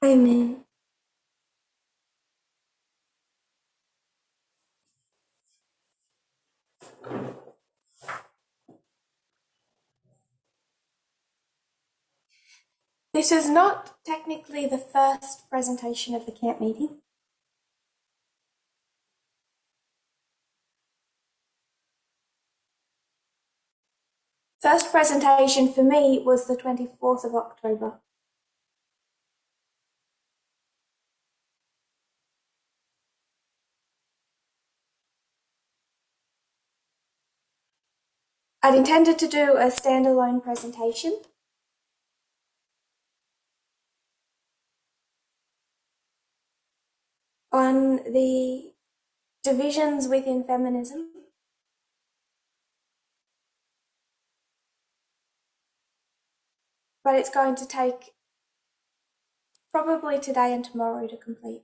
Amen. This is not technically the first presentation of the camp meeting. First presentation for me was the 24th of October. I'd intended to do a standalone presentation on the divisions within feminism, but it's going to take probably today and tomorrow to complete.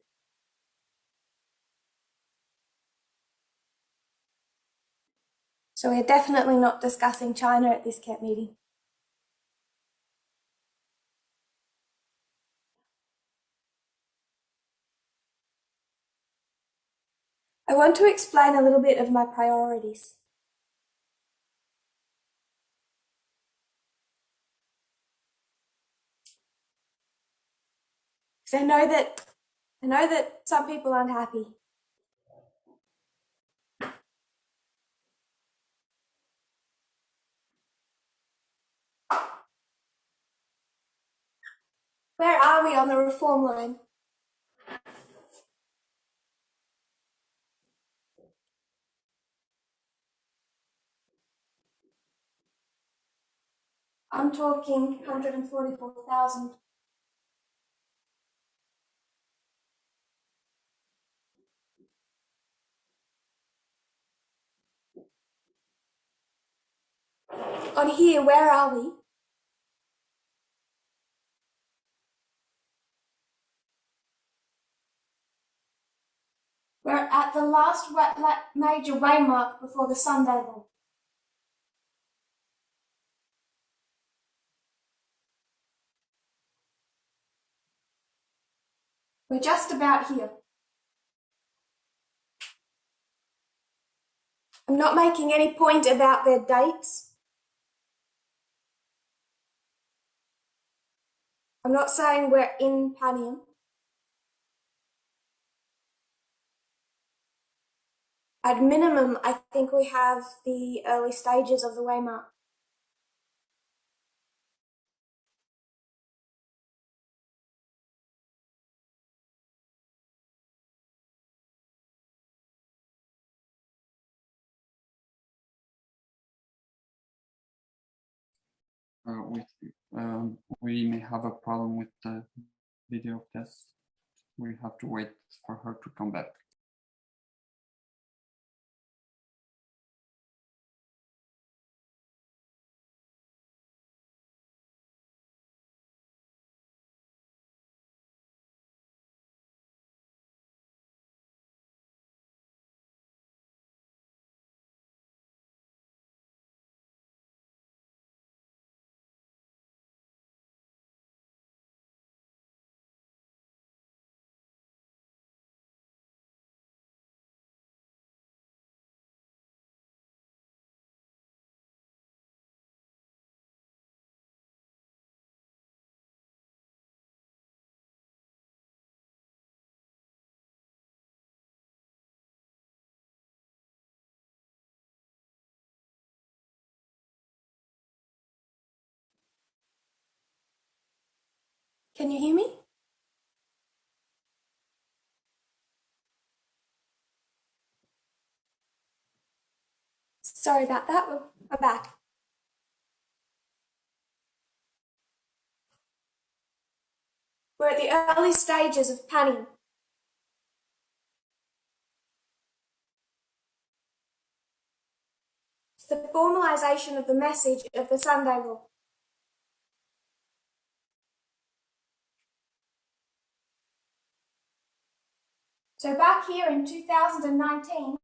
So we're definitely not discussing China at this camp meeting. I want to explain a little bit of my priorities. Because I know that some people aren't happy. Where are we on the reform line? I'm talking 144,000. On here, where are we? We're at the last major waymark before the Sunday law. We're just about here. I'm not making any point about their dates. I'm not saying we're in Panium. At minimum, I think we have the early stages of the waymark. Uh, we, we may have a problem with the video of Tess. We have to wait for her to come back. Can you hear me? Sorry about that. I'm back. We're at the early stages of Panium. It's the formalisation of the message of the Sunday law. So back here in 2019,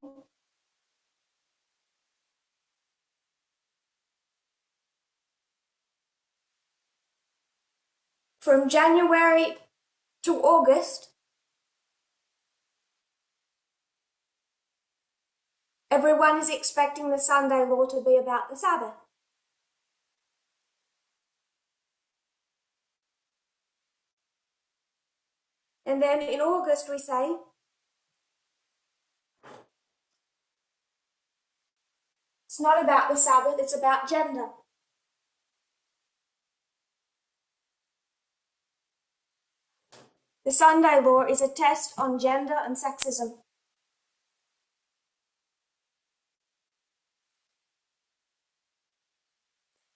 from January to August, everyone is expecting the Sunday law to be about the Sabbath. And then in August we say, it's not about the Sabbath, it's about gender. The Sunday law is a test on gender and sexism.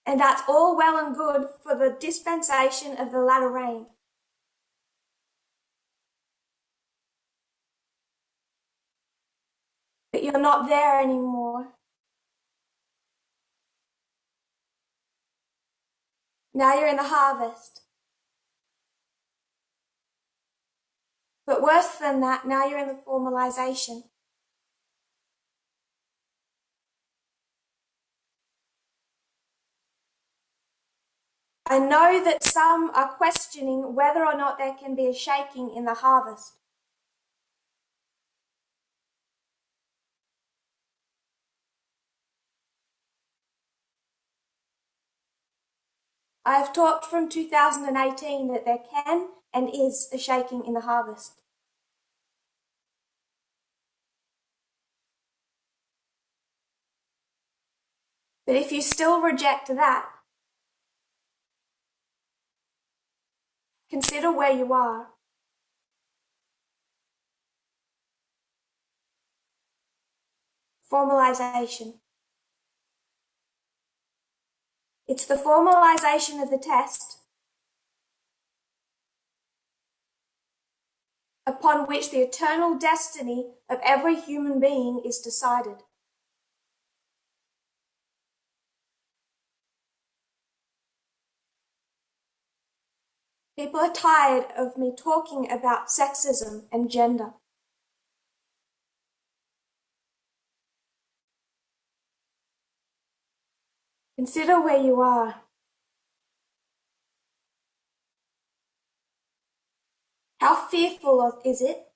And that's all well and good for the dispensation of the latter rain. But you're not there anymore. Now you're in the harvest. But worse than that, now you're in the formalization. I know that some are questioning whether or not there can be a shaking in the harvest. I have talked from 2018 that there can and is a shaking in the harvest. But if you still reject that, consider where you are. Formalization. It's the formalization of the test upon which the eternal destiny of every human being is decided. People are tired of me talking about sexism and gender. Consider where you are. How fearful is it?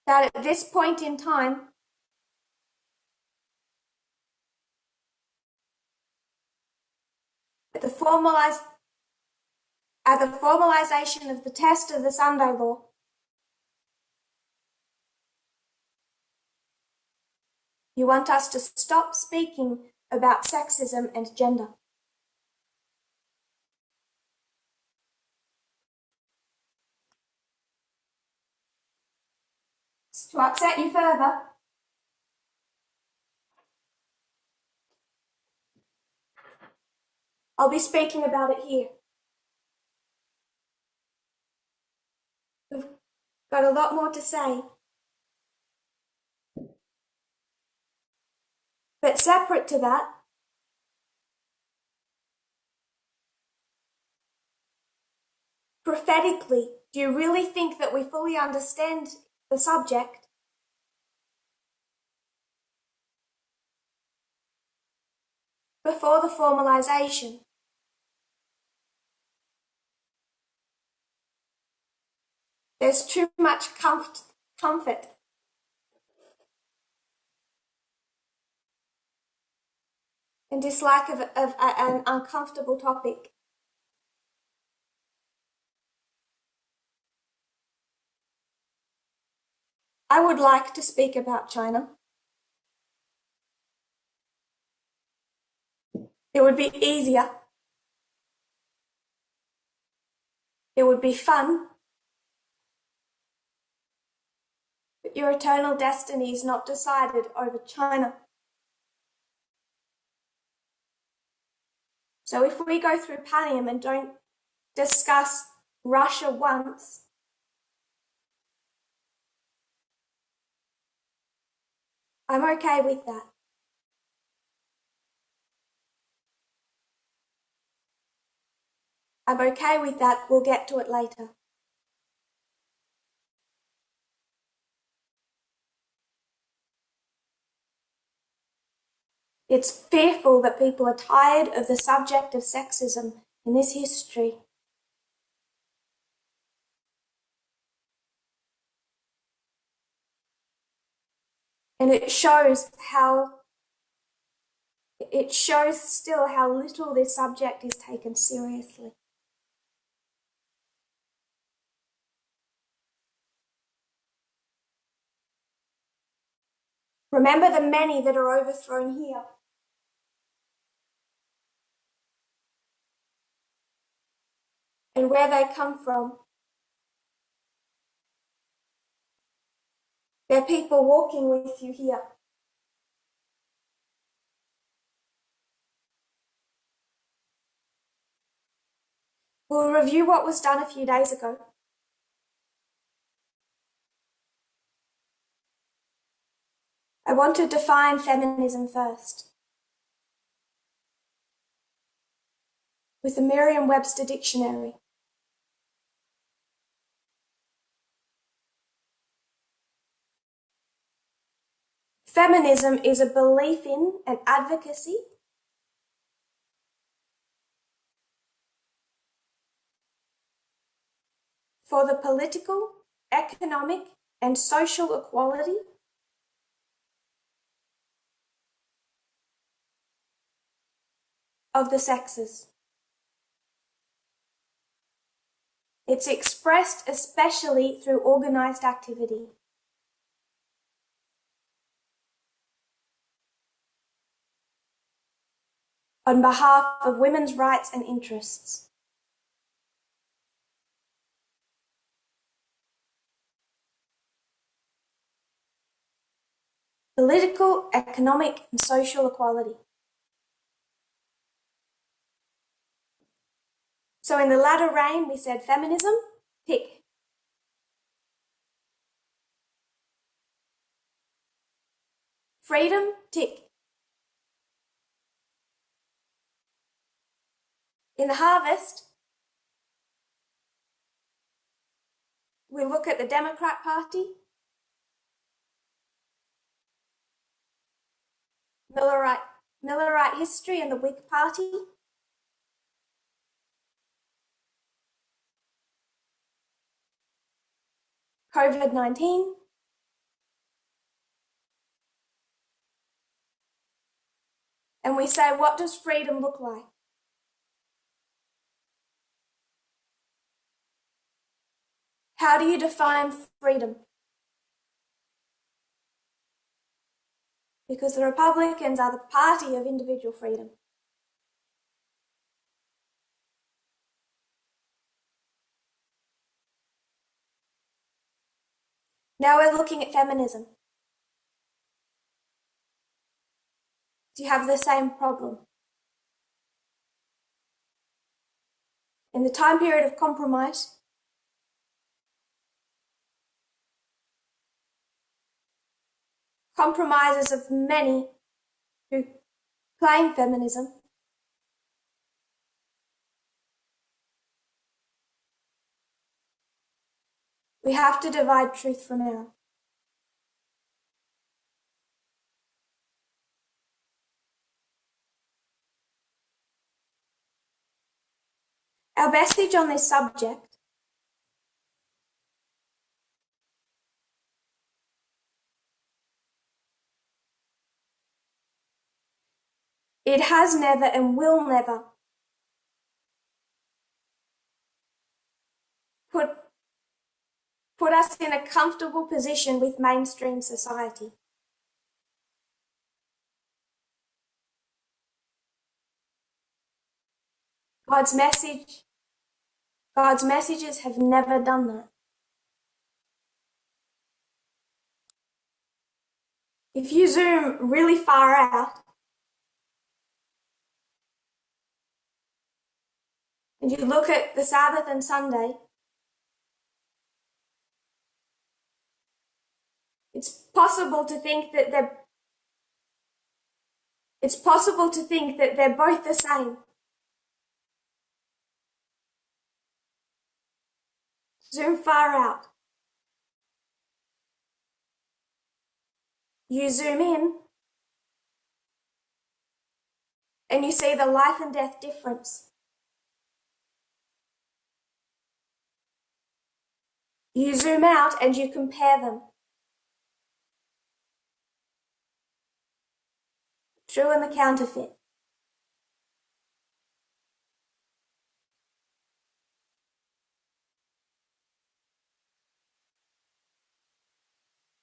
That at this point in time, at the formalization of the test of the Sunday law, you want us to stop speaking about sexism and gender. To upset you further, I'll be speaking about it here. We've got a lot more to say. But separate to that, prophetically, do you really think that we fully understand the subject? Before the formalization, there's too much comfort and dislike of an uncomfortable topic. I would like to speak about China. It would be easier. It would be fun. But your eternal destiny is not decided over China. So if we go through Panium and don't discuss Russia once, I'm okay with that. I'm okay with that. We'll get to it later. It's fearful that people are tired of the subject of sexism in this history. And it shows still how little this subject is taken seriously. Remember the many that are overthrown here. And where they come from. They're people walking with you here. We'll review what was done a few days ago. I want to define feminism first. With the Merriam-Webster dictionary. Feminism is a belief in and advocacy for the political, economic, and social equality of the sexes. It's expressed especially through organized activity. On behalf of women's rights and interests. Political, economic, and social equality. So in the latter reign, we said feminism, tick. Freedom, tick. In the harvest, we look at the Democrat Party, Millerite history and the Whig Party, COVID-19, and we say, what does freedom look like? How do you define freedom? Because the Republicans are the party of individual freedom. Now we're looking at feminism. Do you have the same problem? In the time period of compromise, compromises of many who claim feminism we have to divide truth from error. Our message on this subject it has never and will never put us in a comfortable position with mainstream society. God's messages have never done that. If you zoom really far out and you look at the Sabbath and Sunday, it's possible to think that they're both the same. Zoom far out. You zoom in, and you see the life and death difference. You zoom out and you compare them. True and the counterfeit.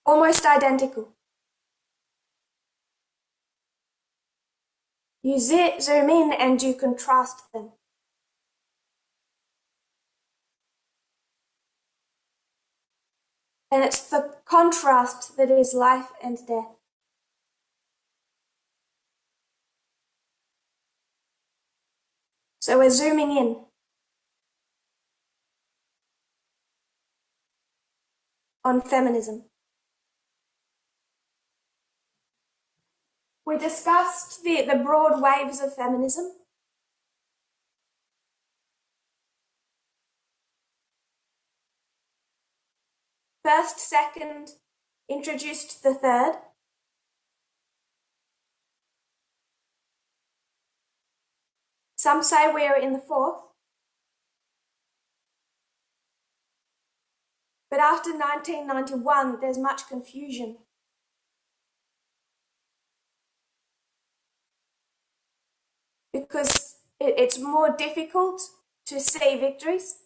Almost identical. You zoom in and you contrast them. And it's the contrast that is life and death. So we're zooming in on feminism. We discussed the broad waves of feminism. First, second, introduced the third. Some say we're in the fourth. But after 1991, there's much confusion. Because it's more difficult to see victories.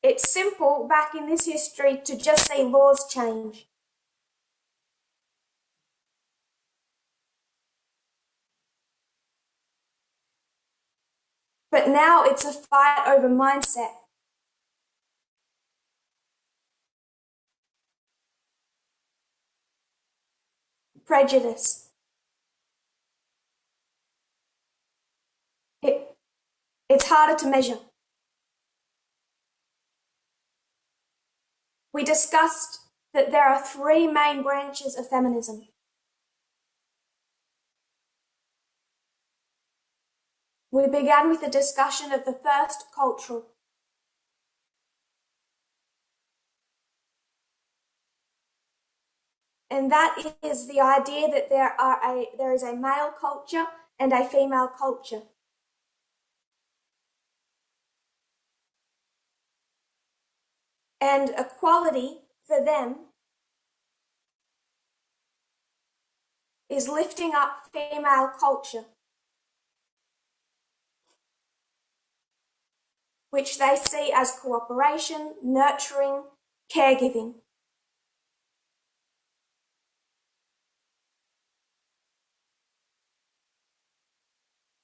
It's simple back in this history to just see laws change. But now it's a fight over mindset. Prejudice. It's harder to measure. We discussed that there are three main branches of feminism. We began with a discussion of the first, cultural. And that is the idea that there is a male culture and a female culture. And equality for them is lifting up female culture, which they see as cooperation, nurturing, caregiving.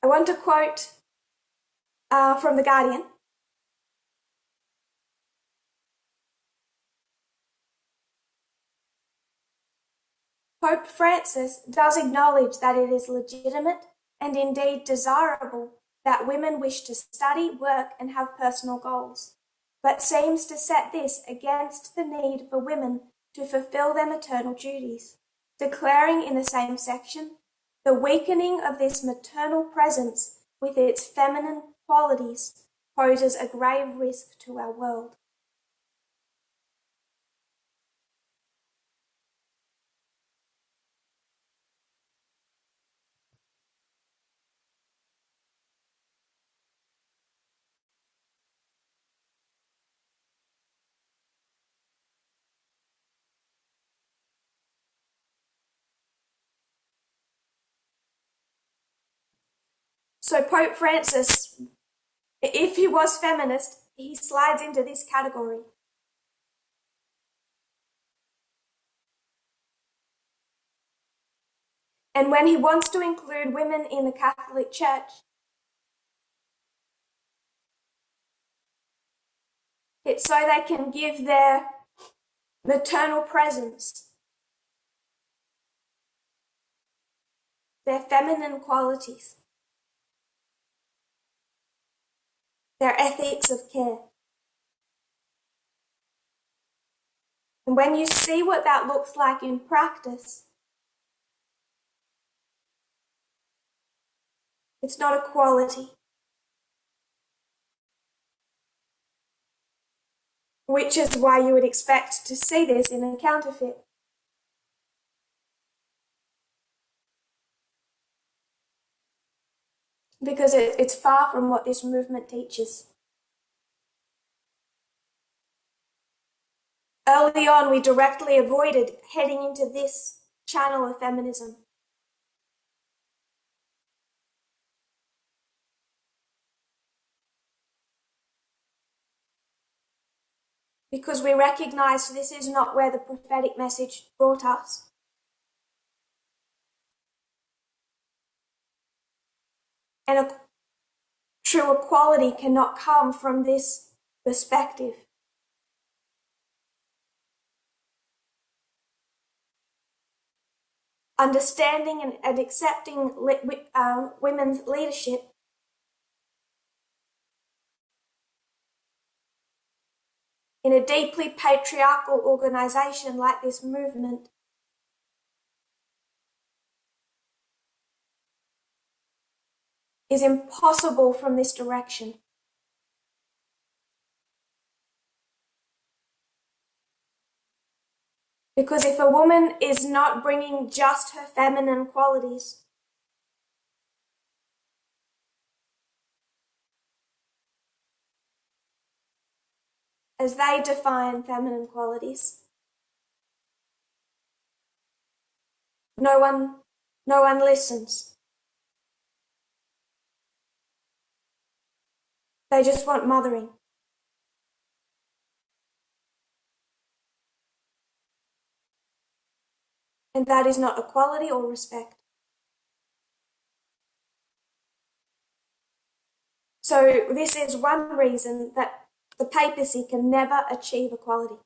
I want to quote from The Guardian. Pope Francis does acknowledge that it is legitimate and indeed desirable that women wish to study, work, and have personal goals, but seems to set this against the need for women to fulfill their maternal duties, declaring in the same section, the weakening of this maternal presence with its feminine qualities poses a grave risk to our world. So Pope Francis, if he was feminist, he slides into this category. And when he wants to include women in the Catholic Church, it's so they can give their maternal presence, their feminine qualities, their ethics of care. And when you see what that looks like in practice, it's not equality, which is why you would expect to see this in a counterfeit. because it's far from what this movement teaches. Early on, we directly avoided heading into this channel of feminism. Because we recognized this is not where the prophetic message brought us. And a true equality cannot come from this perspective. Understanding and accepting women's leadership in a deeply patriarchal organization like this movement is impossible from this direction. Because if a woman is not bringing just her feminine qualities, as they define feminine qualities, no one listens. They just want mothering. And that is not equality or respect. So this is one reason that the papacy can never achieve equality.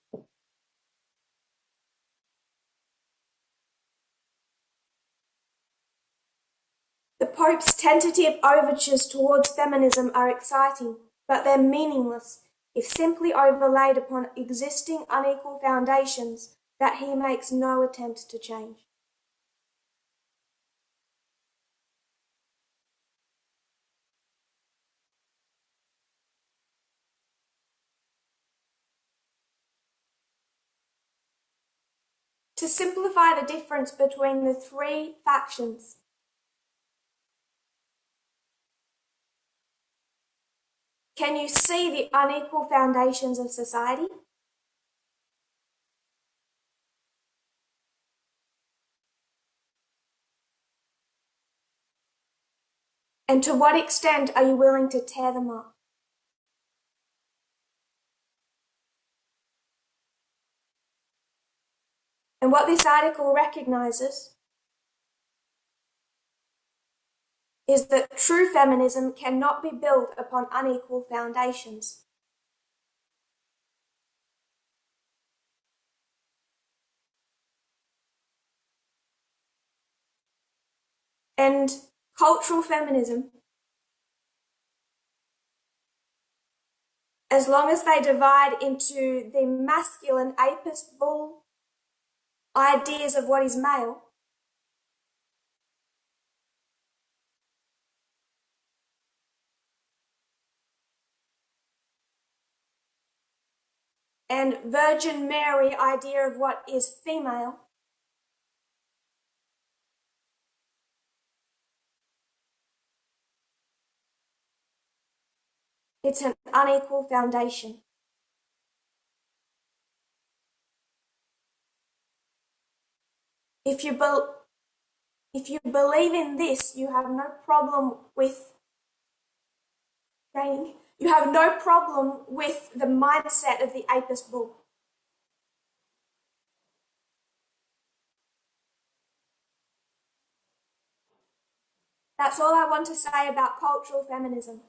The Pope's tentative overtures towards feminism are exciting, but they're meaningless if simply overlaid upon existing unequal foundations that he makes no attempt to change. To simplify the difference between the three factions, can you see the unequal foundations of society? And to what extent are you willing to tear them up? And what this article recognizes is that true feminism cannot be built upon unequal foundations. And cultural feminism, as long as they divide into the masculine apis bull ideas of what is male, and Virgin Mary idea of what is female, it's an unequal foundation. If you believe in this, you have no problem with training. You have no problem with the mindset of the apis bull. That's all I want to say about cultural feminism.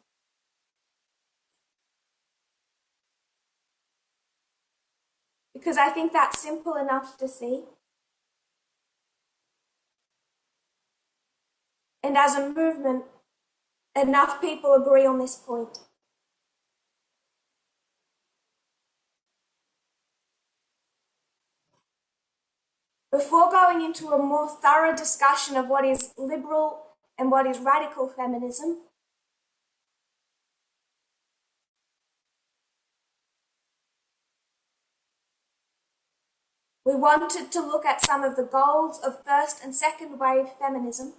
Because I think that's simple enough to see. And as a movement, enough people agree on this point. Before going into a more thorough discussion of what is liberal and what is radical feminism, we wanted to look at some of the goals of first and second wave feminism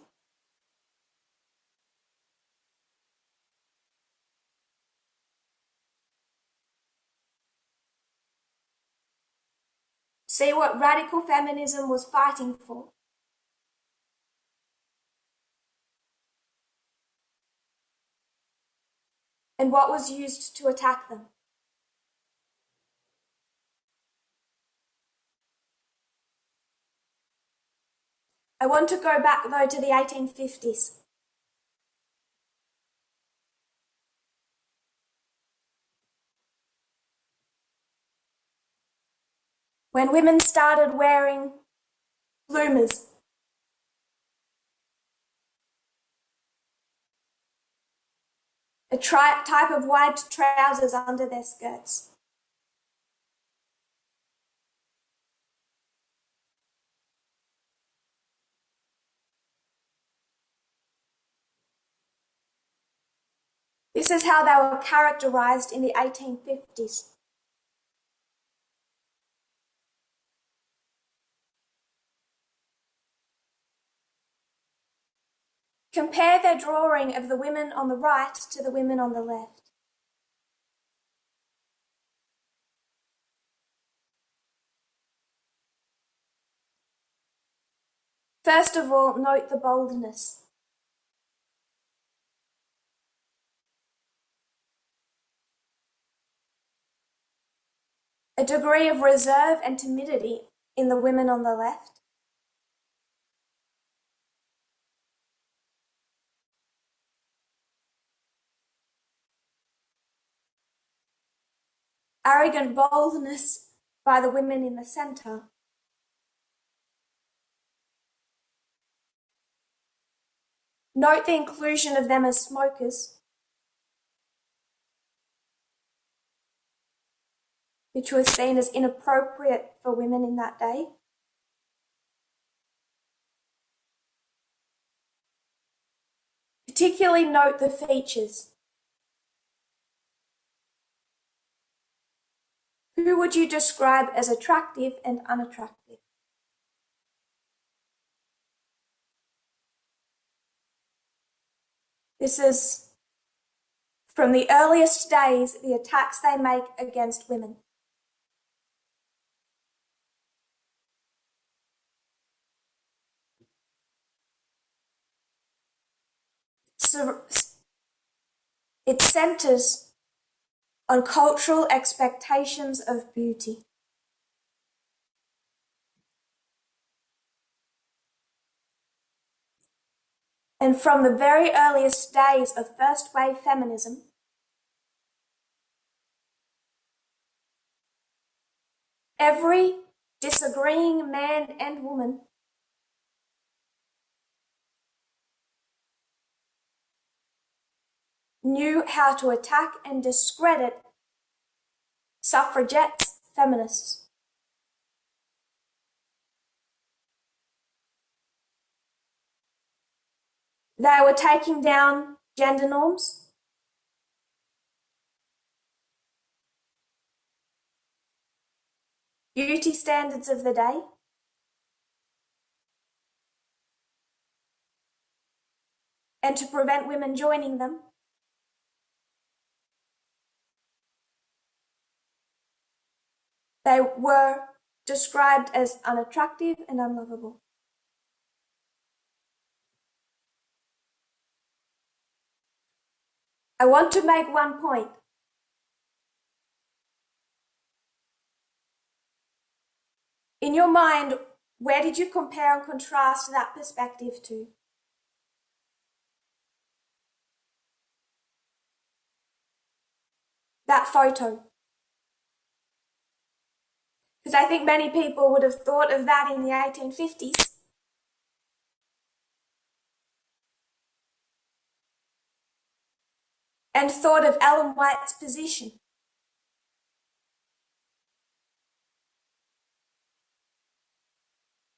See what radical feminism was fighting for. And what was used to attack them. I want to go back, though, to the 1850s. When women started wearing bloomers. A type of wide trousers under their skirts. This is how they were characterized in the 1850s. Compare their drawing of the women on the right to the women on the left. First of all, note the boldness. A degree of reserve and timidity in the women on the left. Arrogant boldness by the women in the center. Note the inclusion of them as smokers, which was seen as inappropriate for women in that day. Particularly note the features. Who would you describe as attractive and unattractive? This is from the earliest days, the attacks they make against women. So it centers on cultural expectations of beauty. And from the very earliest days of first wave feminism, every disagreeing man and woman knew how to attack and discredit suffragettes, feminists. They were taking down gender norms, beauty standards of the day, and to prevent women joining them, they were described as unattractive and unlovable. I want to make one point. In your mind, where did you compare and contrast that perspective to? That photo. Because I think many people would have thought of that in the 1850s. And thought of Ellen White's position.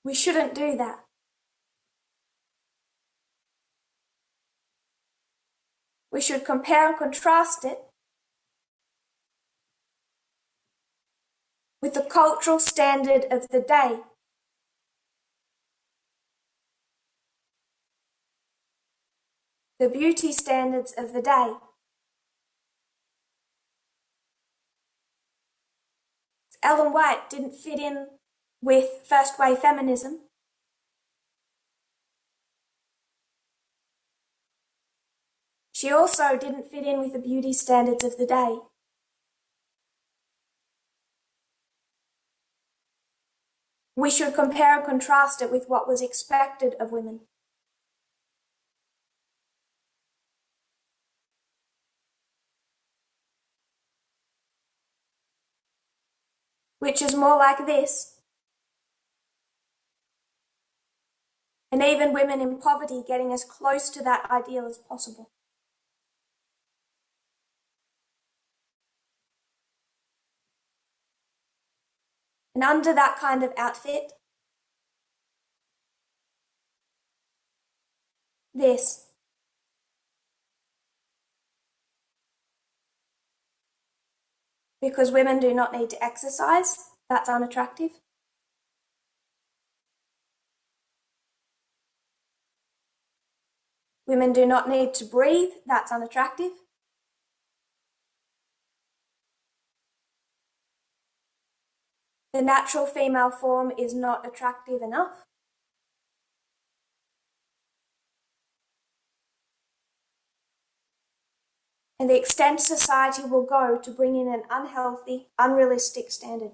We shouldn't do that. We should compare and contrast it with the cultural standard of the day. The beauty standards of the day. Ellen White didn't fit in with first wave feminism. She also didn't fit in with the beauty standards of the day. We should compare and contrast it with what was expected of women. Which is more like this. And even women in poverty getting as close to that ideal as possible. And under that kind of outfit, this. Because women do not need to exercise, that's unattractive. Women do not need to breathe, that's unattractive. The natural female form is not attractive enough. And the extent society will go to bring in an unhealthy, unrealistic standard.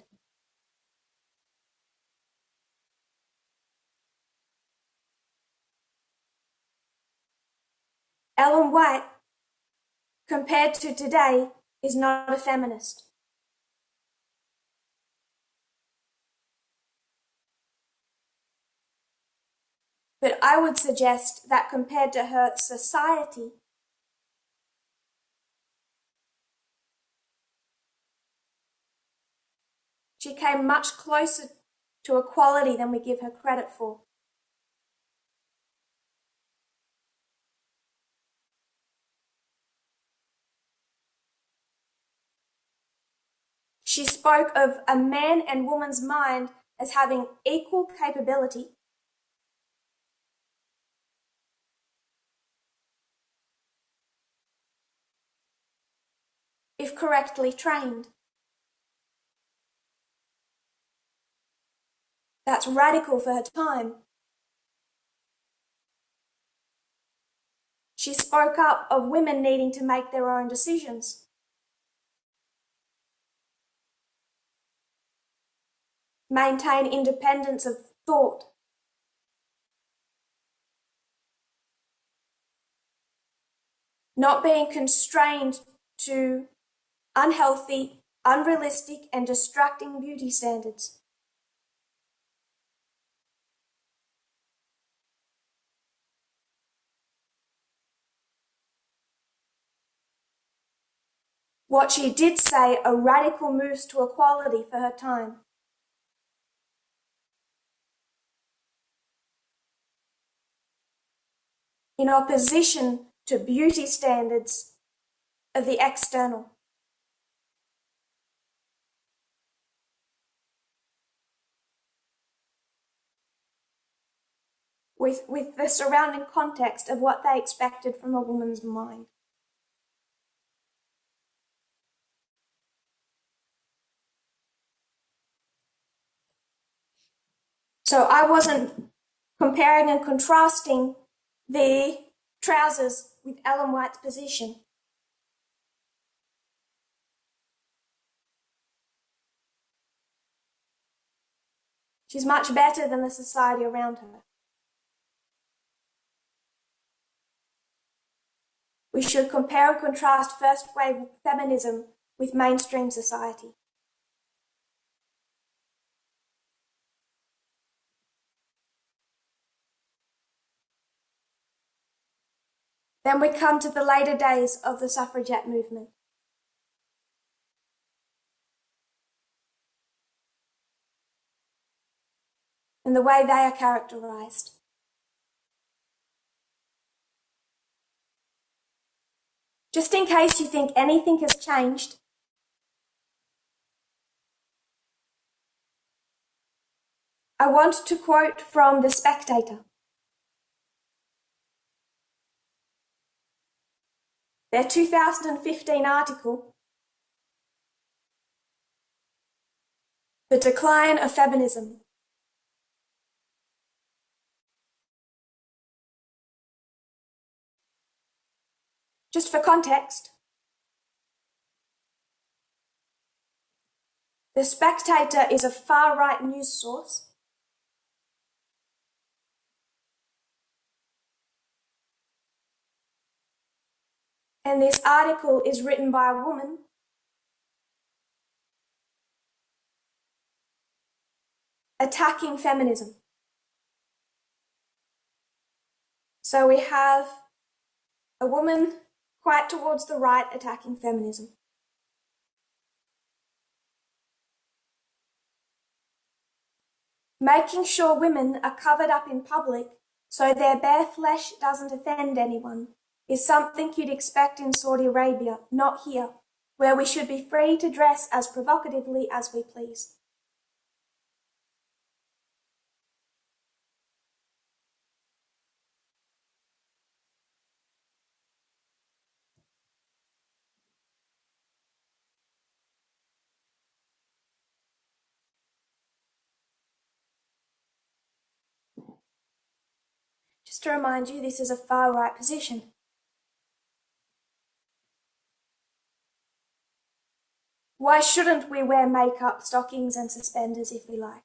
Ellen White, compared to today, is not a feminist. But I would suggest that compared to her society, she came much closer to equality than we give her credit for. She spoke of a man and woman's mind as having equal capability, if correctly trained. That's radical for her time. She spoke up of women needing to make their own decisions. Maintain independence of thought. Not being constrained to unhealthy, unrealistic, and distracting beauty standards. What she did say are radical moves to equality for her time. In opposition to beauty standards of the external. With the surrounding context of what they expected from a woman's mind. So I wasn't comparing and contrasting the trousers with Ellen White's position. She's much better than the society around her. We should compare and contrast first wave feminism with mainstream society. Then we come to the later days of the suffragette movement. And the way they are characterized. Just in case you think anything has changed, I want to quote from The Spectator. Their 2015 article, The Decline of Feminism. Just for context, The Spectator is a far-right news source. And this article is written by a woman attacking feminism. So we have a woman quite towards the right attacking feminism. Making sure women are covered up in public so their bare flesh doesn't offend anyone is something you'd expect in Saudi Arabia, not here, where we should be free to dress as provocatively as we please. Just to remind you, this is a far-right position. Why shouldn't we wear makeup, stockings and suspenders if we like?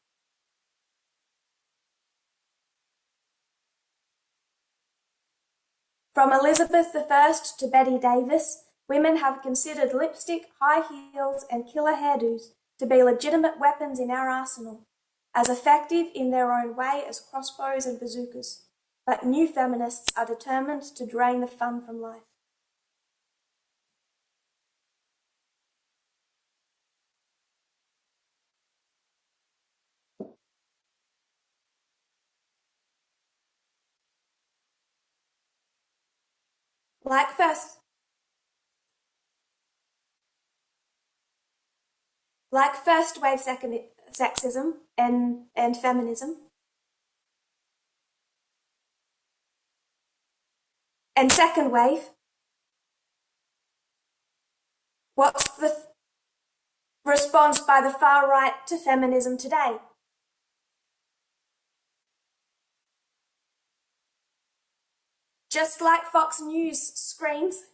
From Elizabeth I to Betty Davis, women have considered lipstick, high heels and killer hairdos to be legitimate weapons in our arsenal, as effective in their own way as crossbows and bazookas. But new feminists are determined to drain the fun from life. Like first wave sexism and feminism, and second wave, what's the response by the far right to feminism today? Just like Fox News screams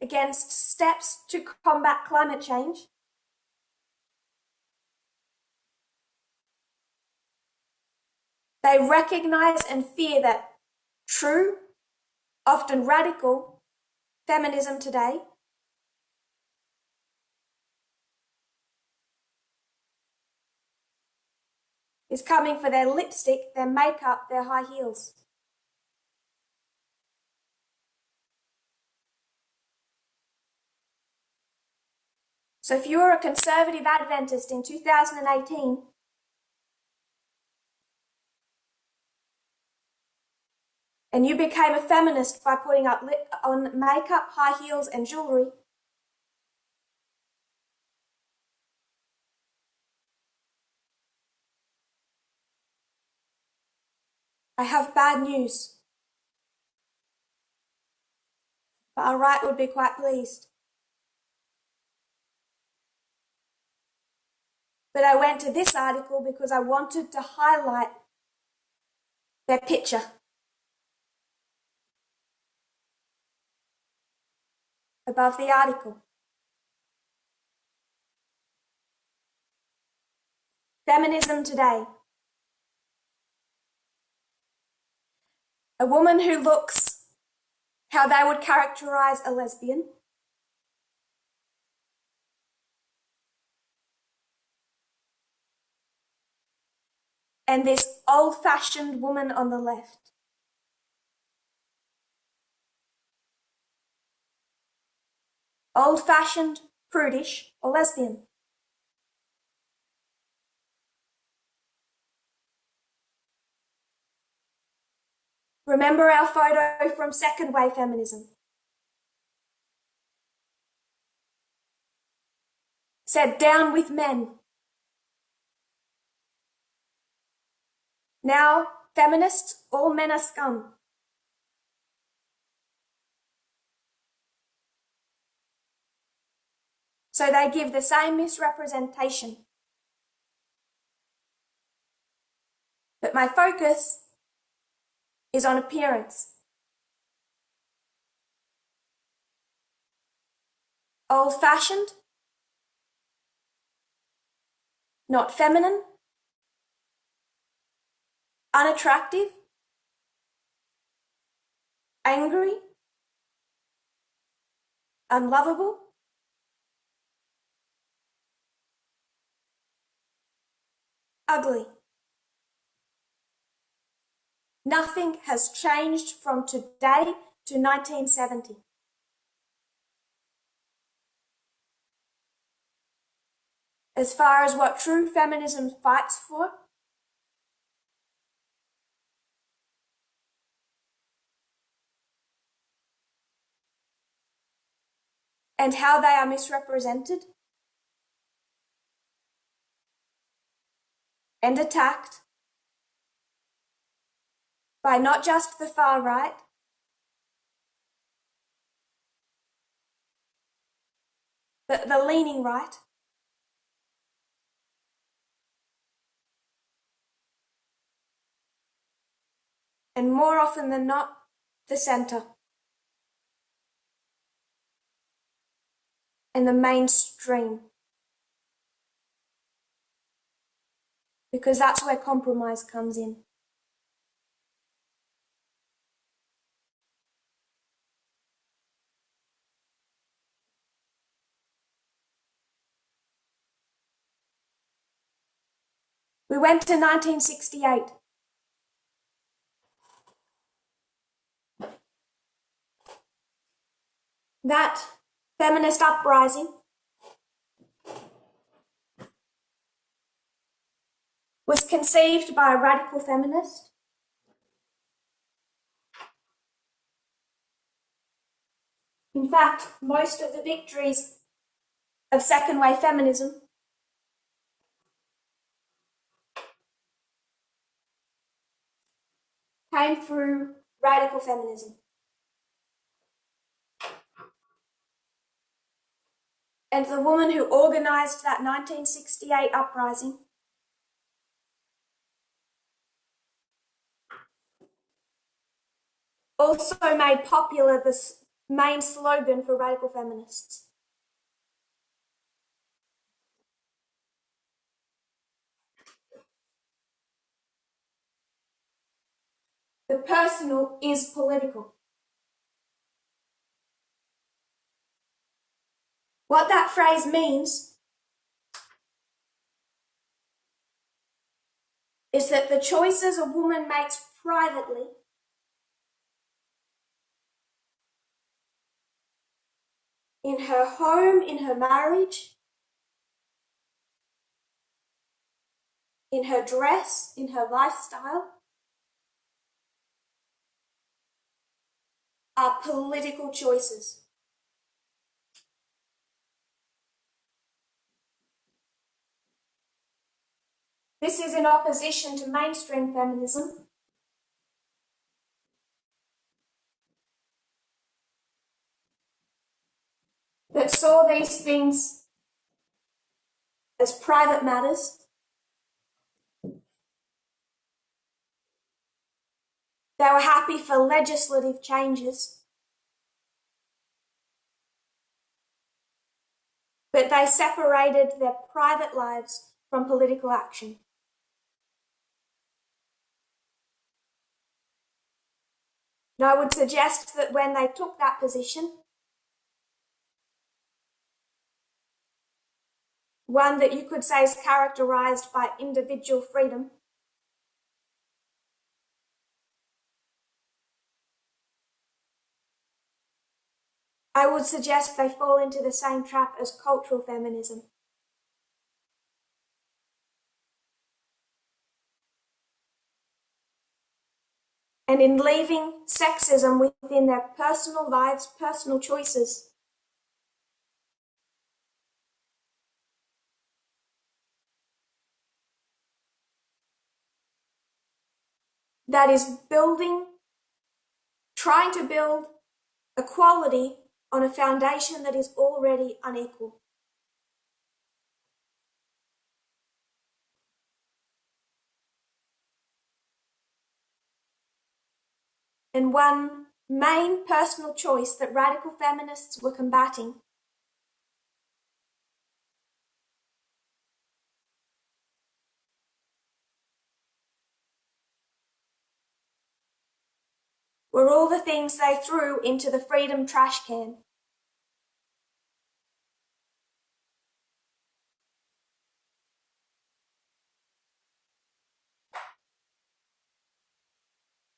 against steps to combat climate change, they recognize and fear that true, often radical, feminism today is coming for their lipstick, their makeup, their high heels. So if you were a conservative Adventist in 2018, and you became a feminist by putting on makeup, high heels and jewelry, I have bad news. But our right would be quite pleased. But I went to this article because I wanted to highlight their picture. Above the article. Feminism today. A woman who looks how they would characterize a lesbian. And this old-fashioned woman on the left. Old-fashioned, prudish, or lesbian. Remember our photo from second wave feminism. Said down with men. Now, feminists, all men are scum. So they give the same misrepresentation. But my focus is on appearance. Old-fashioned, not feminine, unattractive, angry, unlovable, ugly. Nothing has changed from today to 1970. As far as what true feminism fights for, and how they are misrepresented and attacked by not just the far right, but the leaning right, and more often than not, the centre, and the mainstream. Because that's where compromise comes in. We went to 1968. That feminist uprising was conceived by a radical feminist In fact, most of the victories of second wave feminism came through radical feminism. And the woman who organized that 1968 uprising also made popular the main slogan for radical feminists. The personal is political. What that phrase means is that the choices a woman makes privately in her home, in her marriage, in her dress, in her lifestyle, are political choices. This is in opposition to mainstream feminism, that saw these things as private matters. They were happy for legislative changes, but they separated their private lives from political action. And I would suggest that when they took that position, one that you could say is characterized by individual freedom, I would suggest they fall into the same trap as cultural feminism. And in leaving sexism within their personal lives, personal choices, that is trying to build equality on a foundation that is already unequal. And one main personal choice that radical feminists were combating were all the things they threw into the freedom trash can.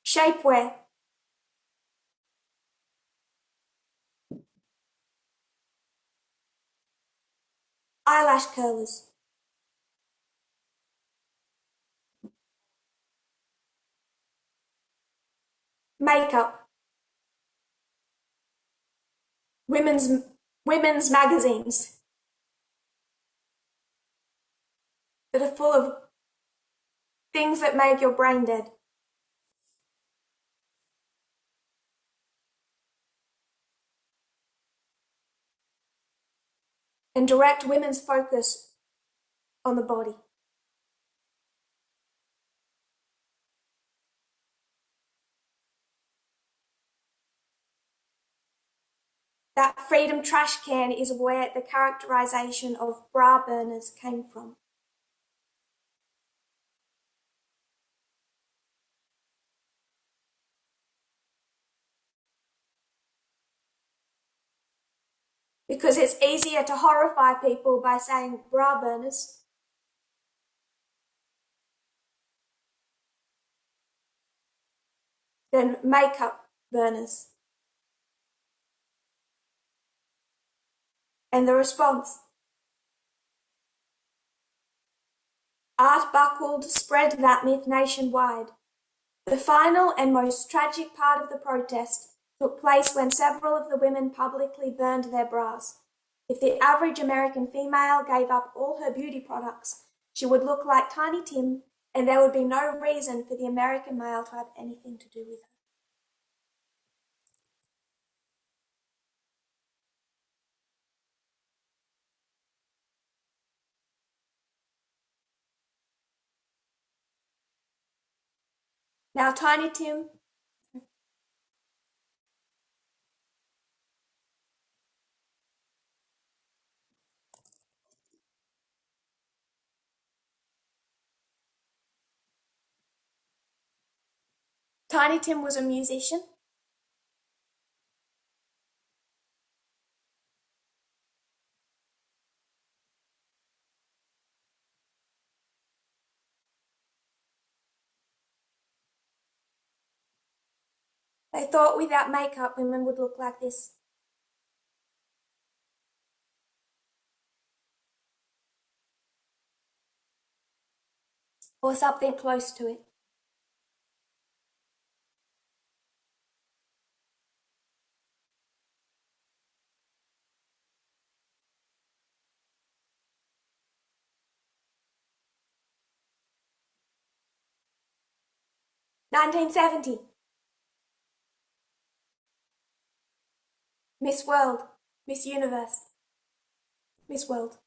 Shapewear, eyelash curlers, makeup, women's magazines that are full of things that make your brain dead. And direct women's focus on the body. That freedom trash can is where the characterization of bra burners came from. Because it's easier to horrify people by saying bra burners than makeup burners. And the response: art buckled spread that myth nationwide. The final and most tragic part of the protest took place when several of the women publicly burned their bras. If the average American female gave up all her beauty products, she would look like Tiny Tim, and there would be no reason for the American male to have anything to do with her. Now, Tiny Tim was a musician. They thought without makeup, women would look like this. Or something close to it. "1970. Miss World, Miss Universe, Miss World.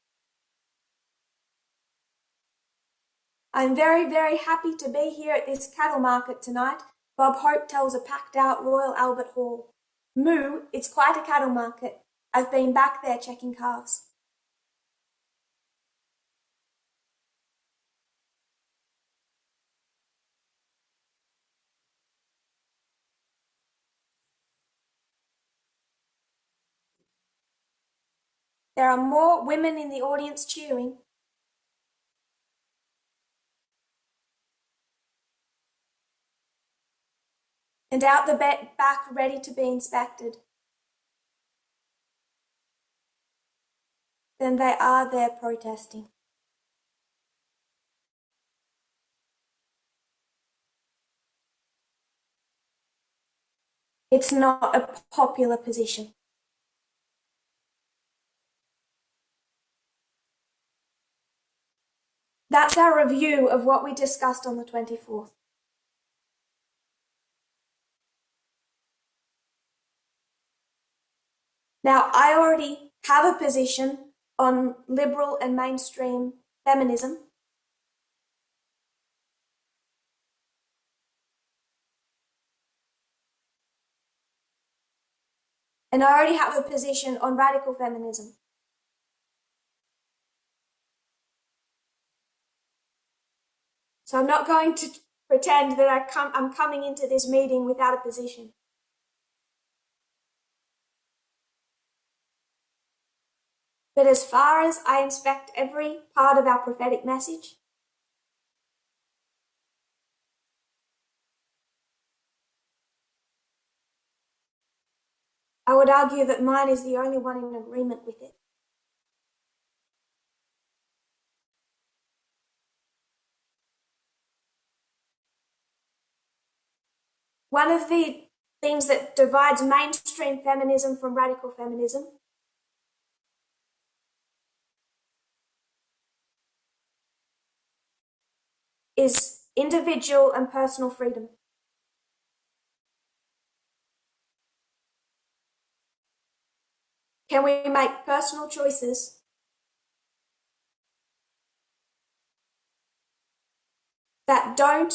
I'm very, very happy to be here at this cattle market tonight. Bob Hope tells a packed-out Royal Albert Hall. Moo, it's quite a cattle market. I've been back there checking calves." There are more women in the audience cheering. And out the back ready to be inspected than they are there protesting. It's not a popular position. That's our review of what we discussed on the 24th. Now, I already have a position on liberal and mainstream feminism. And I already have a position on radical feminism. So I'm not going to pretend that I'm coming into this meeting without a position. But as far as I inspect every part of our prophetic message, I would argue that mine is the only one in agreement with it. One of the things that divides mainstream feminism from radical feminism is individual and personal freedom. Can we make personal choices that don't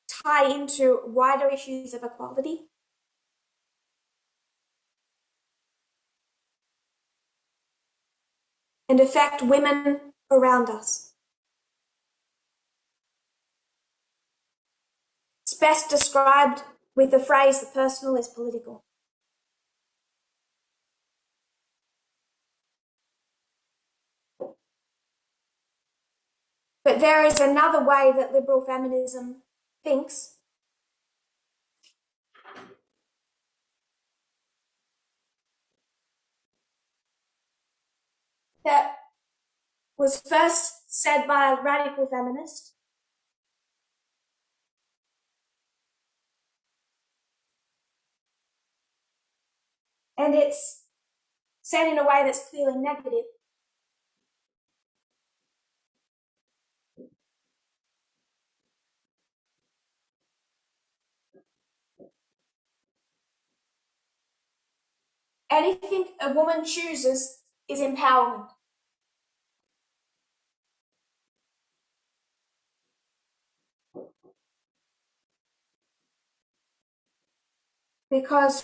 tie into wider issues of equality? And affect women around us? It's best described with the phrase, the personal is political. But there is another way that liberal feminism thinks. That was first said by a radical feminist. And it's said in a way that's clearly negative. Anything a woman chooses is empowerment. Because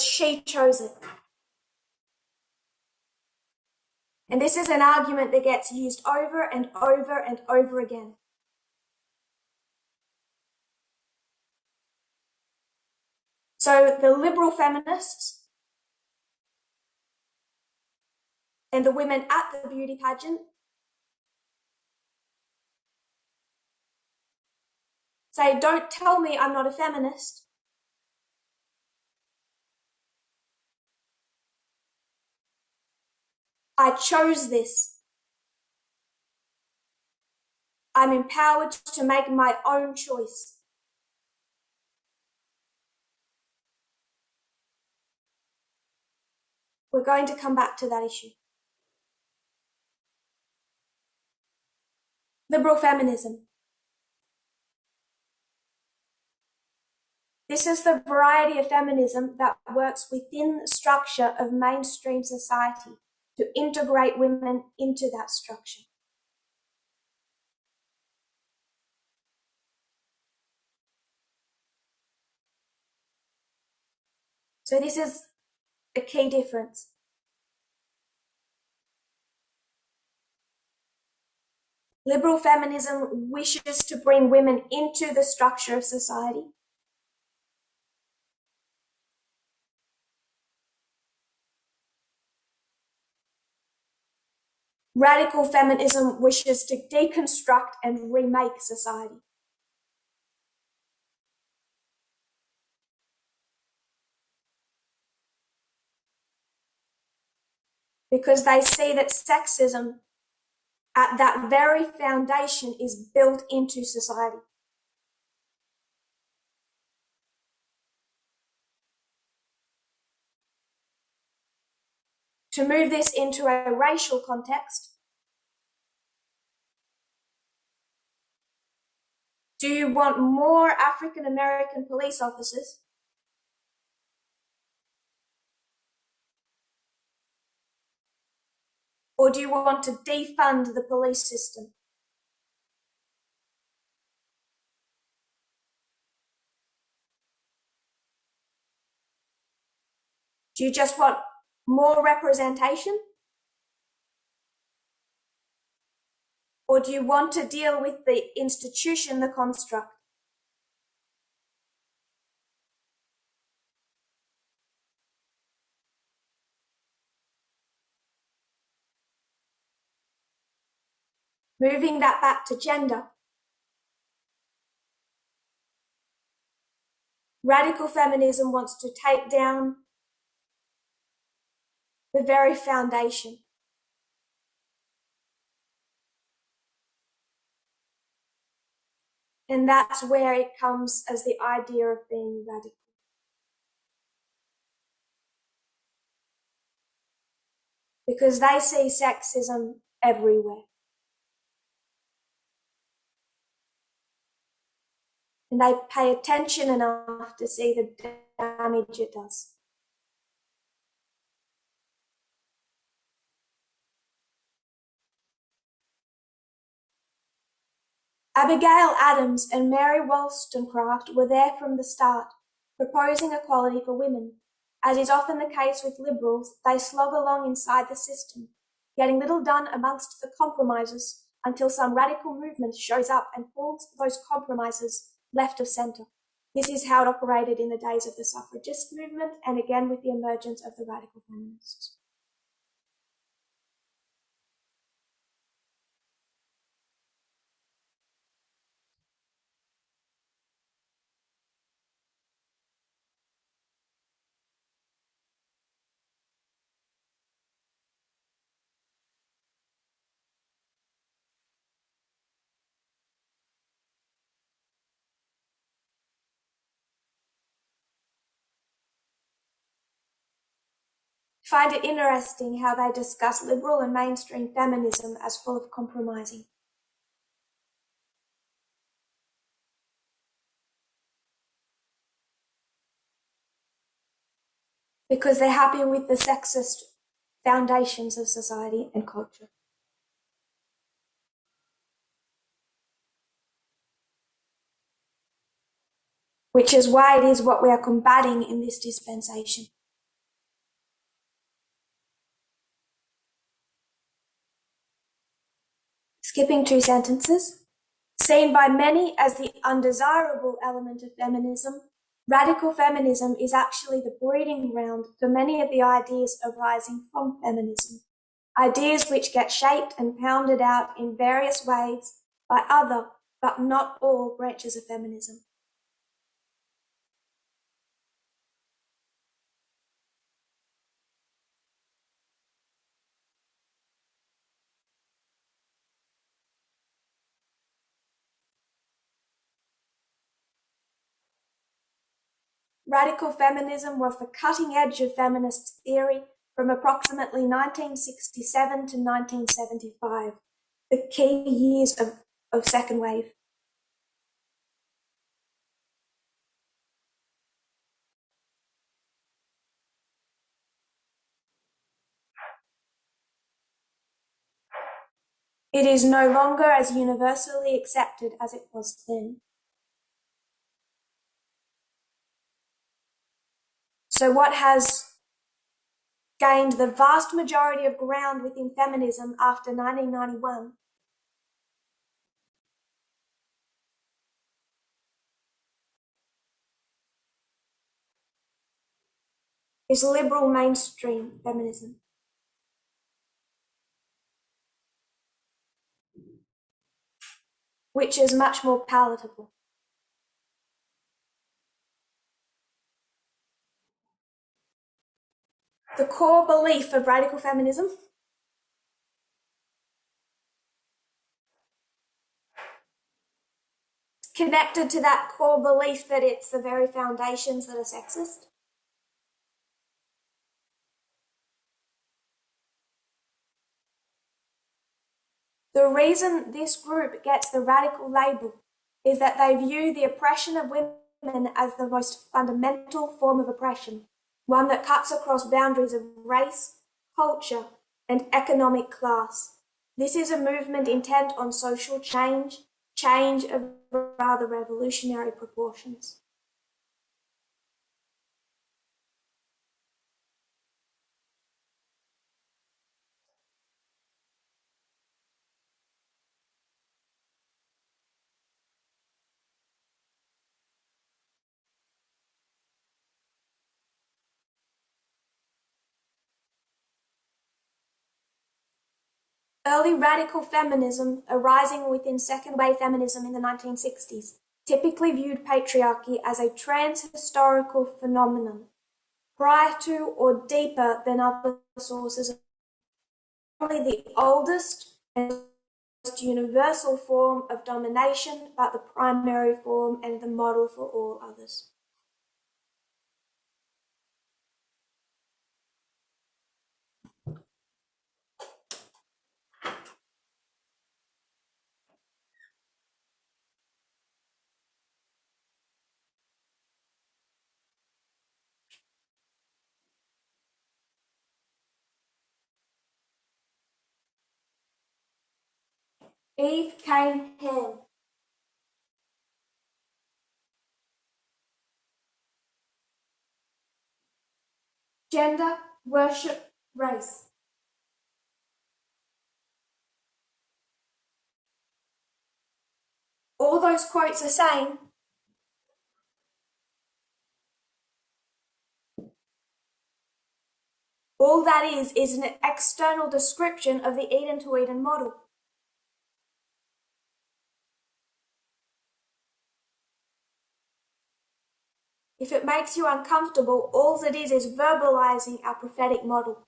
she chose it. And this is an argument that gets used over and over and over again. So the liberal feminists and the women at the beauty pageant say, don't tell me I'm not a feminist. I chose this. I'm empowered to make my own choice. We're going to come back to that issue. Liberal feminism. This is the variety of feminism that works within the structure of mainstream society to integrate women into that structure. So this is a key difference. Liberal feminism wishes to bring women into the structure of society. Radical feminism wishes to deconstruct and remake society. Because they see that sexism at that very foundation is built into society. To move this into a racial context, do you want more African American police officers? Or do you want to defund the police system? Do you just want more representation? Or do you want to deal with the institution, the construct? Moving that back to gender. Radical feminism wants to take down the very foundation. And that's where it comes as the idea of being radical. Because they see sexism everywhere. And they pay attention enough to see the damage it does. Abigail Adams and Mary Wollstonecraft were there from the start, proposing equality for women. As is often the case with liberals, they slog along inside the system, getting little done amongst the compromisers until some radical movement shows up and pulls those compromisers left of centre. This is how it operated in the days of the suffragist movement and again with the emergence of the radical feminists. I find it interesting how they discuss liberal and mainstream feminism as full of compromising. Because they're happy with the sexist foundations of society and culture. Which is why it is what we are combating in this dispensation. Skipping 2 sentences. Seen by many as the undesirable element of feminism, radical feminism is actually the breeding ground for many of the ideas arising from feminism, ideas which get shaped and pounded out in various ways by other, but not all, branches of feminism. Radical feminism was the cutting edge of feminist theory from approximately 1967 to 1975, the key years of second wave. It is no longer as universally accepted as it was then. So what has gained the vast majority of ground within feminism after 1991 is liberal mainstream feminism. Which is much more palatable. The core belief of radical feminism connected to that core belief that it's the very foundations that are sexist. The reason this group gets the radical label is that they view the oppression of women as the most fundamental form of oppression, one that cuts across boundaries of race, culture, and economic class. This is a movement intent on social change of rather revolutionary proportions. Early radical feminism, arising within second wave feminism in the 1960s, typically viewed patriarchy as a trans-historical phenomenon, prior to or deeper than other sources, only the oldest and most universal form of domination, but the primary form and the model for all others. Eve, Cain, Ham. Gender, worship, race. All those quotes are saying all that is an external description of the Eden to Eden model. If it makes you uncomfortable, all it is verbalizing our prophetic model.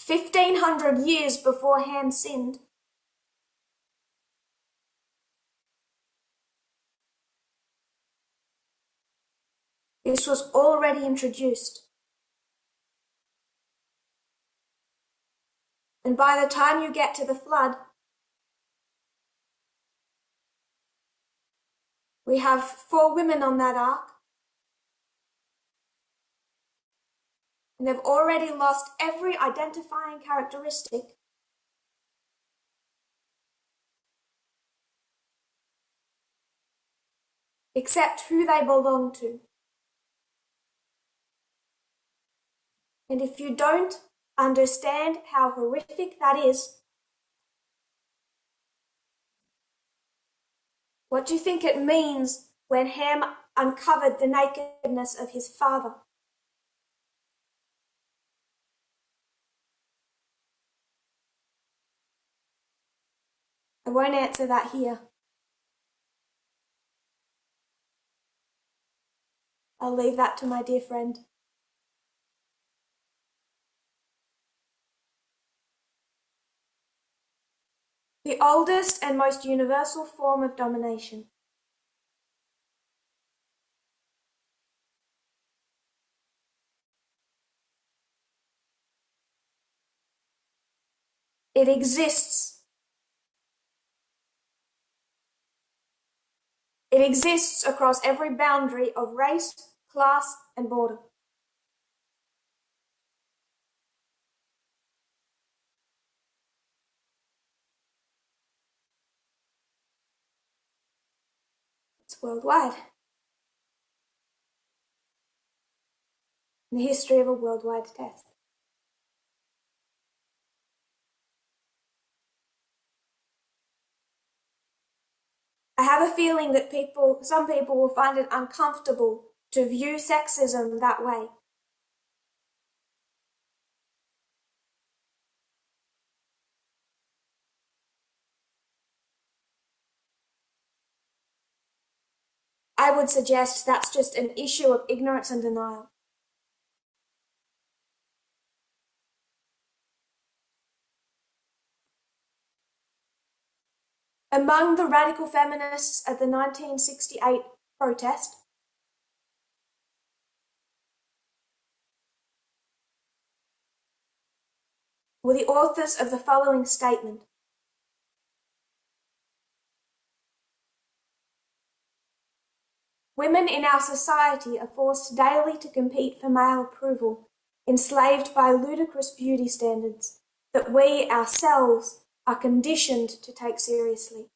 $1,500 before Ham sinned, this was already introduced. And by the time you get to the flood, we have 4 women on that ark, and they've already lost every identifying characteristic except who they belong to. And if you don't understand how horrific that is, what do you think it means when Ham uncovered the nakedness of his father? I won't answer that here. I'll leave that to my dear friend. The oldest and most universal form of domination. It exists. It exists across every boundary of race, class, and border. It's worldwide. In the history of a worldwide test. I have a feeling that some people will find it uncomfortable to view sexism that way. I would suggest that's just an issue of ignorance and denial. Among the radical feminists at the 1968 protest were the authors of the following statement. Women in our society are forced daily to compete for male approval, enslaved by ludicrous beauty standards that we ourselves are conditioned to take seriously.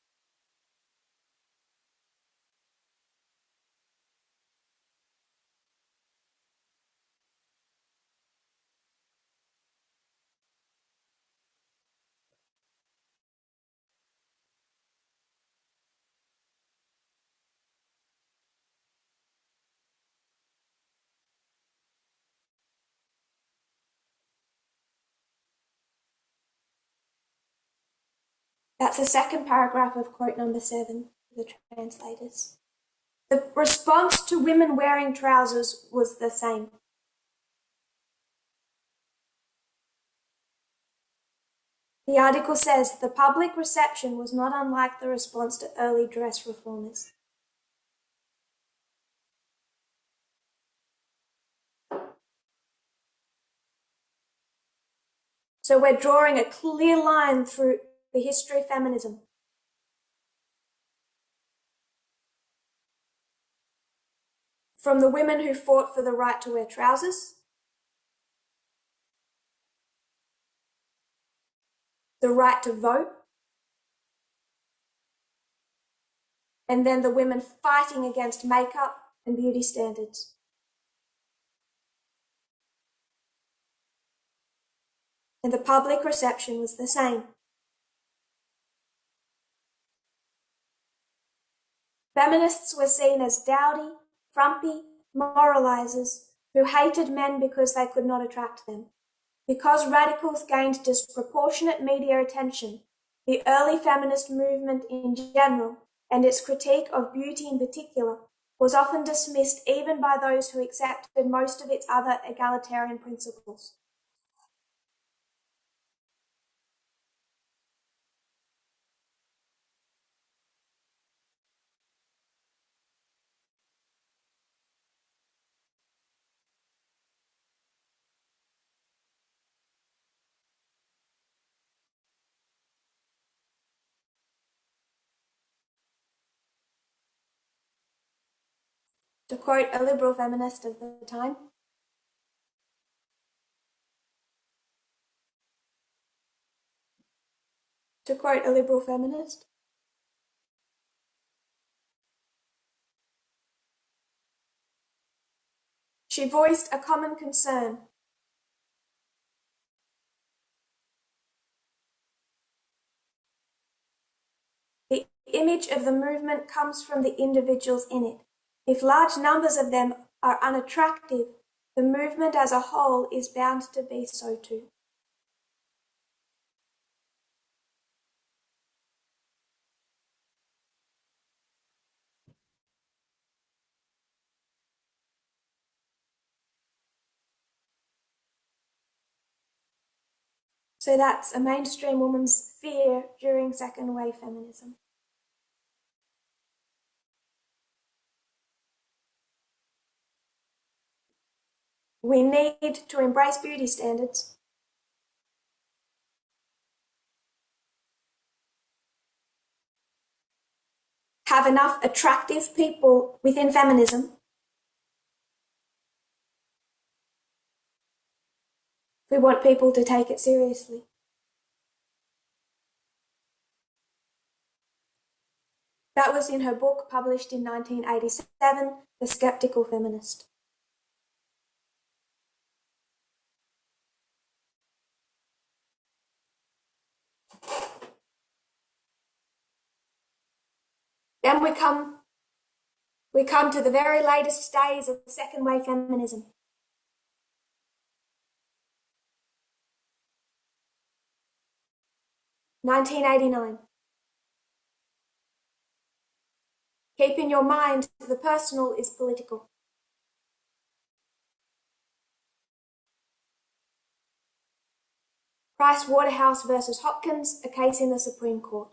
That's the second paragraph of quote number 7 for the translators. The response to women wearing trousers was the same. The article says the public reception was not unlike the response to early dress reformers. So we're drawing a clear line through the history of feminism. From the women who fought for the right to wear trousers, the right to vote, and then the women fighting against makeup and beauty standards. And the public reception was the same. Feminists were seen as dowdy, frumpy, moralizers who hated men because they could not attract them. Because radicals gained disproportionate media attention, the early feminist movement in general, and its critique of beauty in particular, was often dismissed even by those who accepted most of its other egalitarian principles. To quote a liberal feminist of the time, she voiced a common concern. The image of the movement comes from the individuals in it. If large numbers of them are unattractive, the movement as a whole is bound to be so too. So that's a mainstream woman's fear during second wave feminism. We need to embrace beauty standards. Have enough attractive people within feminism. We want people to take it seriously. That was in her book published in 1987, The Skeptical Feminist. Then we come to the very latest days of second wave feminism. (1989). Keep in your mind the personal is political. Price Waterhouse versus Hopkins, a case in the Supreme Court.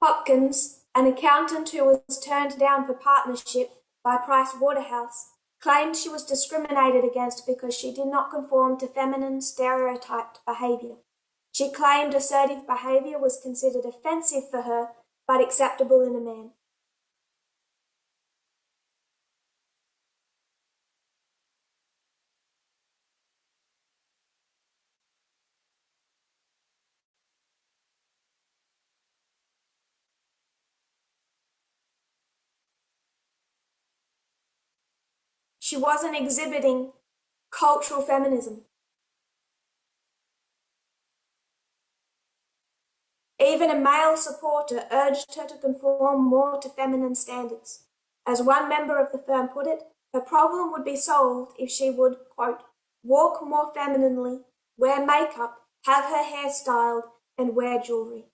Hopkins, an accountant who was turned down for partnership by Price Waterhouse, claimed she was discriminated against because she did not conform to feminine stereotyped behaviour. She claimed assertive behaviour was considered offensive for her, but acceptable in a man. She wasn't exhibiting cultural feminism. Even a male supporter urged her to conform more to feminine standards. As one member of the firm put it, Her problem would be solved if she would, quote, walk more femininely, wear makeup, have her hair styled, and wear jewelry.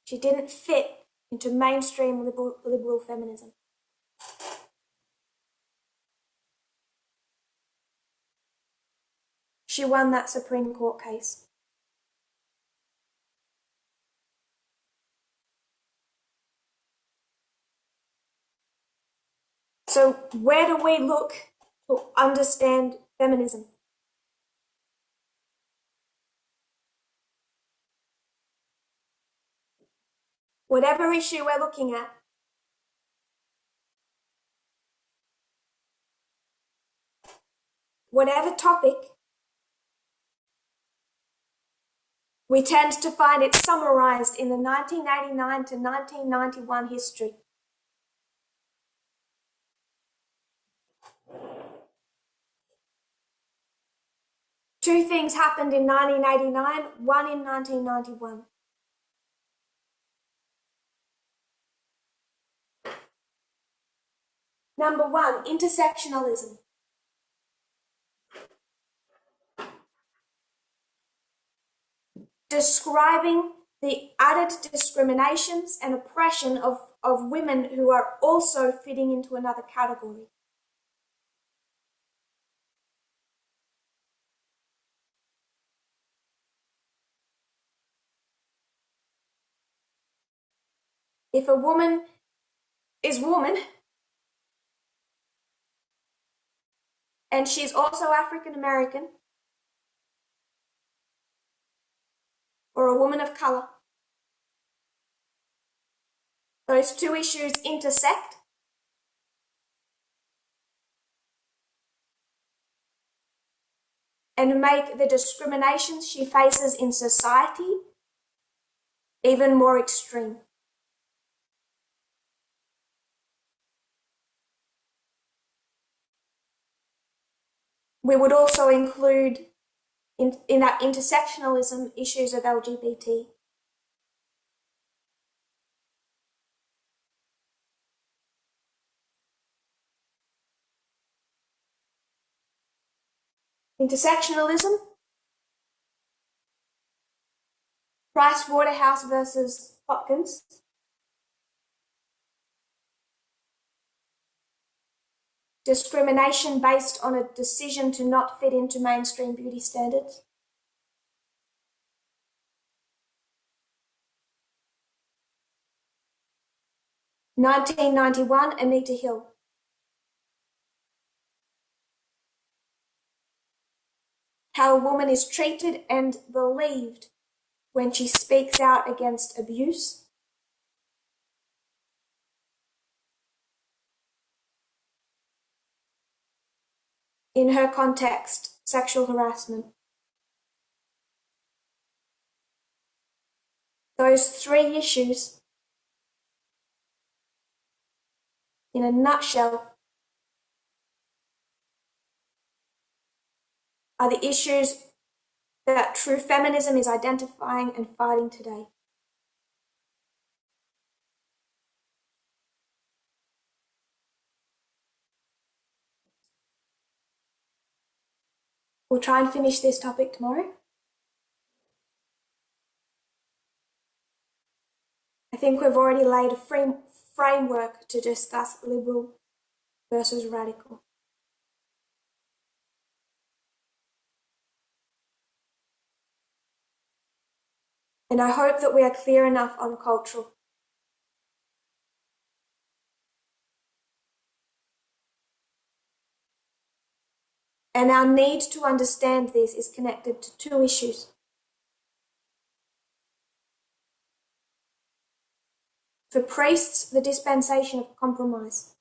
She didn't fit into mainstream liberal feminism. She won that Supreme Court case. So where do we look to understand feminism? Whatever issue we're looking at, whatever topic, we tend to find it summarized in the 1989 to 1991 history. Two things happened in 1989, one in 1991. Number one, intersectionalism. Describing the added discriminations and oppression of women who are also fitting into another category. If a woman is woman and she's also African American or a woman of color, those two issues intersect and make the discriminations she faces in society even more extreme. We would also include in that intersectionalism issues of LGBT. Intersectionalism, Price Waterhouse versus Hopkins. Discrimination based on a decision to not fit into mainstream beauty standards. (1991) Anita Hill. How a woman is treated and believed when she speaks out against abuse. In her context, sexual harassment. Those three issues, in a nutshell, are the issues that true feminism is identifying and fighting today. We'll try and finish this topic tomorrow. I think we've already laid a framework to discuss liberal versus radical. And I hope that we are clear enough on cultural. And our need to understand this is connected to two issues. For priests, the dispensation of compromise.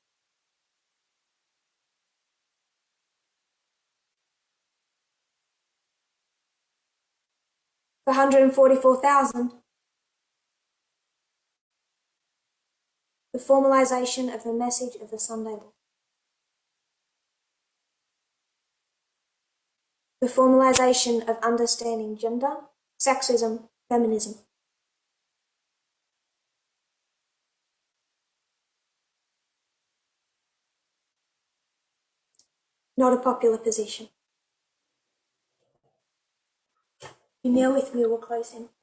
For 144,000, the formalization of the message of the Sunday law, the formalization of understanding gender, sexism, feminism. Not a popular position. You kneel with me, we'll close in prayer.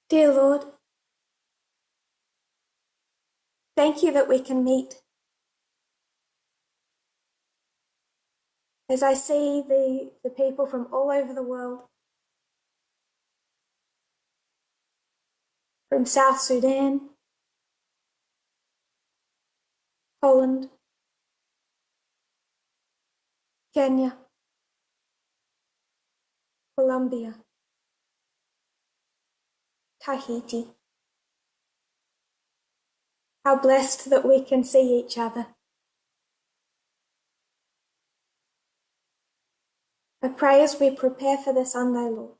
Dear Lord, thank you that we can meet. As I see the people from all over the world, from South Sudan, Poland, Kenya, Colombia, Tahiti. How blessed that we can see each other. I pray as we prepare for the Sunday, Lord,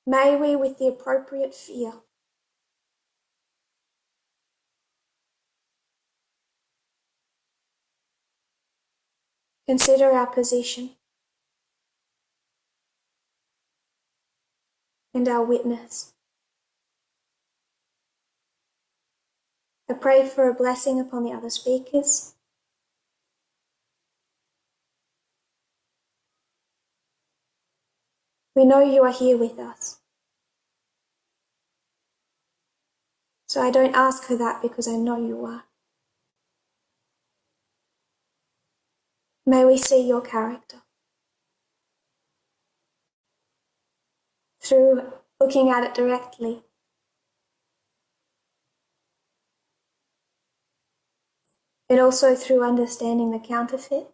may we, with the appropriate fear, consider our position and our witness. I pray for a blessing upon the other speakers. We know you are here with us. So I don't ask for that because I know you are. May we see your character through looking at it directly, and also through understanding the counterfeit,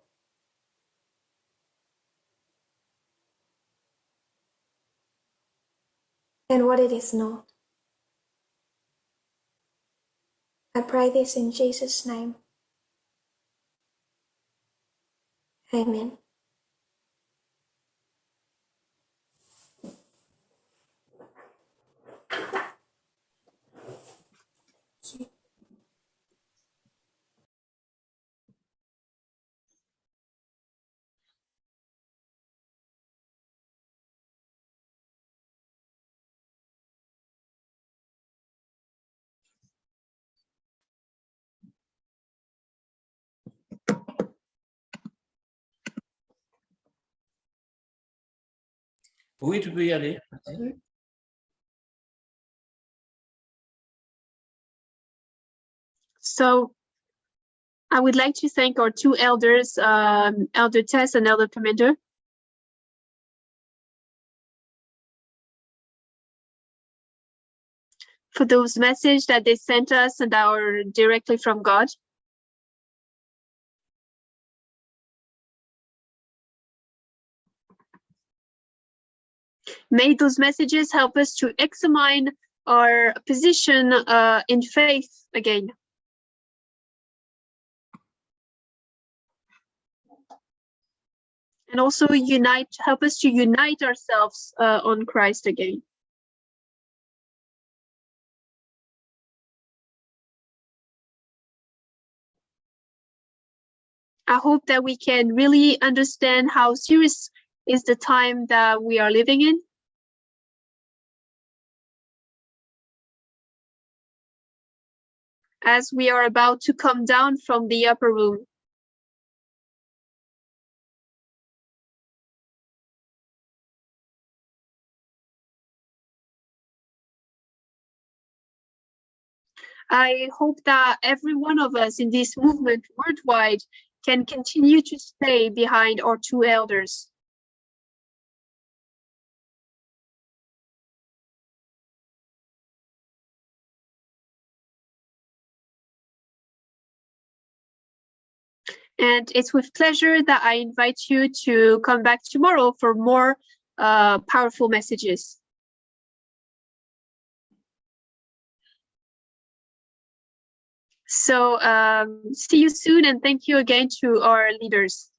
and what it is not. I pray this in Jesus' name. Amen. Oui, tu peux y aller. So I would like to thank our two elders, Elder Tess and Elder Commander. For those messages that they sent us and that are directly from God. May those messages help us to examine our position in faith again. And also help us to unite ourselves on Christ again. I hope that we can really understand how serious is the time that we are living in. As we are about to come down from the upper room. I hope that every one of us in this movement worldwide can continue to stay behind our two elders. And it's with pleasure that I invite you to come back tomorrow for more powerful messages. So see you soon, and thank you again to our leaders.